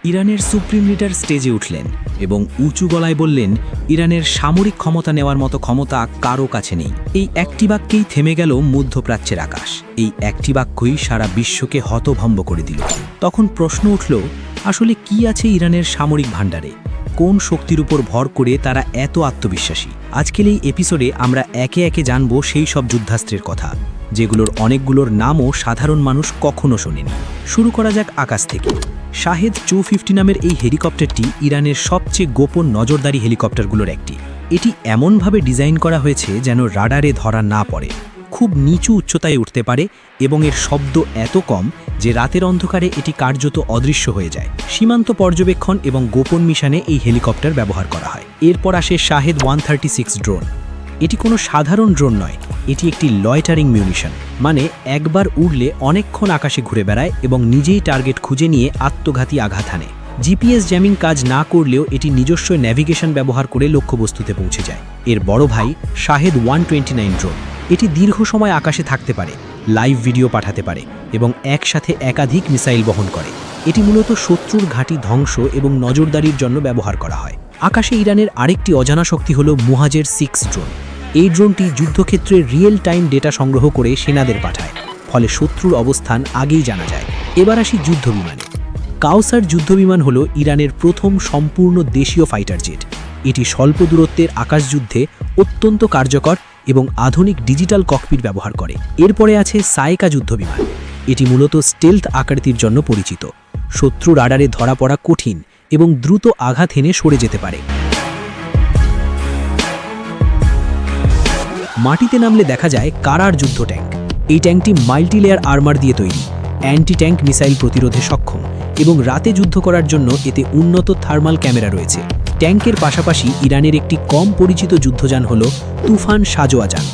ইরানের supreme leader স্টেজে উঠলেন এবং উঁচু গলায় বললেন, ইরানের সামরিক ক্ষমতা নেওয়ার মতো ক্ষমতা কারও কাছে নেই। এই একটি বাক্যেই থেমে গেল মধ্যপ্রাচ্যের আকাশ। এই একটি বাক্যই সারা বিশ্বকে হতভম্ব করে দিল। তখন প্রশ্ন উঠল, আসলে কি আছে ইরানের সামরিক ভাণ্ডারে? কোন শক্তির উপর ভর করে তারা এত আত্মবিশ্বাসী? আজকের এই এপিসোডে আমরা একে একে জানব সেই সব যুদ্ধাস্ত্রের কথা, যেগুলোর অনেকগুলোর নামও সাধারণ মানুষ কখনো শোনেনি। শুরু করা যাক আকাশ থেকে। শাহেদ 250 নামের এই হেলিকপ্টারটি ইরানের সবচেয়ে গোপন নজরদারি হেলিকপ্টারগুলোর একটি। এটি এমনভাবে ডিজাইন করা হয়েছে যেন রাডারে ধরা না পড়ে। খুব নিচু উচ্চতায় উঠতে পারে এবং এর শব্দ এত কম যে রাতের অন্ধকারে এটি কার্যত অদৃশ্য হয়ে যায়। সীমান্ত পর্যবেক্ষণ এবং গোপন মিশনে এই হেলিকপ্টার ব্যবহার করা হয়। এরপর আসে শাহেদ 136 ড্রোন। এটি কোনো সাধারণ ড্রোন নয়, এটি একটি লয়টারিং মিউনিশন, মানে একবার উড়লে অনেকক্ষণ আকাশে ঘুরে বেড়ায় এবং নিজেই টার্গেট খুঁজে নিয়ে আত্মঘাতী আঘাত হানে। জিপিএস জ্যামিং কাজ না করলেও এটি নিজস্ব ন্যাভিগেশন ব্যবহার করে লক্ষ্যবস্তুতে পৌঁছে যায়। এর বড় ভাই শাহেদ 129 ড্রোন। এটি দীর্ঘ সময় আকাশে থাকতে পারে, লাইভ ভিডিও পাঠাতে পারে এবং একসাথে একাধিক মিসাইল বহন করে। এটি মূলত শত্রুর ঘাঁটি ধ্বংস এবং নজরদারির জন্য ব্যবহার করা হয়। আকাশে ইরানের আরেকটি অজানা শক্তি হল মুহাজের 6 ড্রোন। এই ড্রোনটি যুদ্ধক্ষেত্রে রিয়েল টাইম ডেটা সংগ্রহ করে সেনাদের পাঠায়, ফলে শত্রুর অবস্থান আগেই জানা যায়। এবার আসি যুদ্ধবিমানে। কাউসার যুদ্ধবিমান হল ইরানের প্রথম সম্পূর্ণ দেশীয় ফাইটার জেট। এটি স্বল্প দূরত্বের আকাশযুদ্ধে অত্যন্ত কার্যকর এবং আধুনিক ডিজিটাল ককপিট ব্যবহার করে। এরপরে আছে সায়েকা যুদ্ধবিমান। এটি মূলত স্টেলথ আকৃতির জন্য পরিচিত। শত্রু রাডারে ধরা পড়া কঠিন এবং দ্রুত আঘাত হেনে সরে যেতে পারে। মাটিতে নামলে দেখা যায় কারার যুদ্ধ ট্যাঙ্ক। এই ট্যাঙ্কটি মাল্টিলেয়ার আর্মার দিয়ে তৈরি, অ্যান্টি ট্যাঙ্ক মিসাইল প্রতিরোধে সক্ষম এবং রাতে যুদ্ধ করার জন্য এতে উন্নত থার্মাল ক্যামেরা রয়েছে। ট্যাঙ্কের পাশাপাশি ইরানের একটি কম পরিচিত যুদ্ধযান হল তুফান সাজোয়াজান।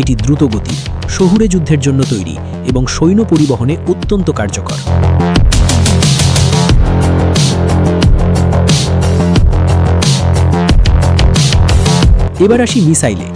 এটি দ্রুতগতির, শহুরে যুদ্ধের জন্য তৈরি এবং সৈন্য পরিবহনে অত্যন্ত কার্যকর। এবার আসি মিসাইলে।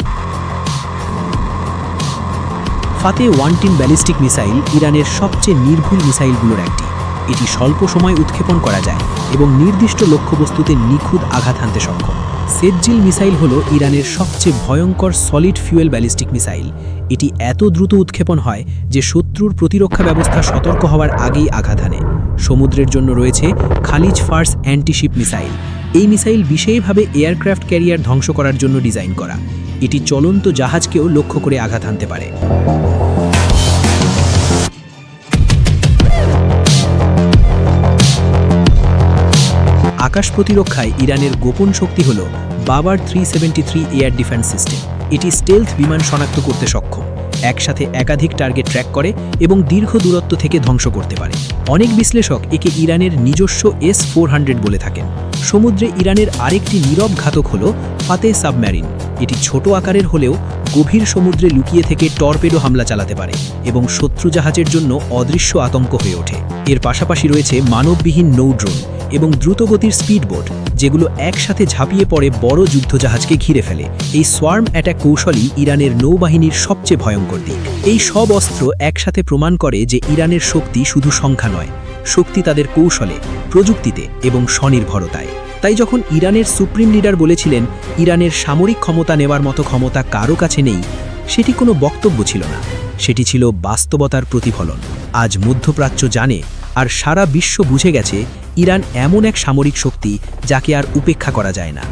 ফাতে 110 ব্যালিস্টিক মিসাইল ইরানের সবচেয়ে নির্ভুল মিসাইলগুলোর একটি। এটি স্বল্প সময় উৎক্ষেপণ করা যায় এবং নির্দিষ্ট লক্ষ্যবস্তুতে নিখুঁত আঘাত হানতে সক্ষম। সেজ্জিল মিসাইল হল ইরানের সবচেয়ে ভয়ঙ্কর সলিড ফিউয়েল ব্যালিস্টিক মিসাইল। এটি এত দ্রুত উৎক্ষেপণ হয় যে শত্রুর প্রতিরক্ষা ব্যবস্থা সতর্ক হওয়ার আগেই আঘাত হানে। সমুদ্রের জন্য রয়েছে খালিজ ফার্স অ্যান্টিশিপ মিসাইল। এই মিসাইল বিশেষভাবে এয়ারক্রাফট ক্যারিয়ার ধ্বংস করার জন্য ডিজাইন করা। এটি চলন্ত জাহাজকেও লক্ষ্য করে আঘাত হানতে পারে। আকাশ প্রতিরক্ষায় ইরানের গোপন শক্তি হল বাবার 373 এয়ার ডিফেন্স সিস্টেম। এটি স্টেলথ বিমান শনাক্ত করতে সক্ষম, একসাথে একাধিক টার্গেট ট্র্যাক করে এবং দীর্ঘ দূরত্ব থেকে ধ্বংস করতে পারে। অনেক বিশ্লেষক একে ইরানের নিজস্ব S-400 বলে থাকেন। সমুদ্রে ইরানের আরেকটি নীরব ঘাতক হল ফাতে সাবমেরিন। এটি ছোট আকারের হলেও গভীর সমুদ্রে লুকিয়ে থেকে টর্পেডো হামলা চালাতে পারে এবং শত্রু জাহাজের জন্য অদৃশ্য আতঙ্ক হয়ে ওঠে। এর পাশাপাশি রয়েছে মানববিহীন নৌ ড্রোন এবং দ্রুতগতির স্পিডবোট, যেগুলো একসাথে ঝাঁপিয়ে পড়ে বড় যুদ্ধজাহাজকে ঘিরে ফেলে। এই সোয়ার্ম অ্যাটাক কৌশলই ইরানের নৌবাহিনীর সবচেয়ে ভয়ঙ্কর দিক। এই সব অস্ত্র একসাথে প্রমাণ করে যে ইরানের শক্তি শুধু সংখ্যা নয়, শক্তি তাদের কৌশলে, প্রযুক্তিতে এবং স্বনির্ভরতায়। তাই যখন ইরানের সুপ্রিম লিডার বলেছিলেন ইরানের সামরিক ক্ষমতা নেওয়ার মতো ক্ষমতা কারো কাছে নেই, সেটি কোনো বক্তব্য ছিল না, সেটি ছিল বাস্তবতার প্রতিফলন। আজ মধ্যপ্রাচ্য জানে আর সারা বিশ্ব বুঝে গেছে ইরান এমন এক সামরিক শক্তি যাকে আর উপেক্ষা করা যায় না।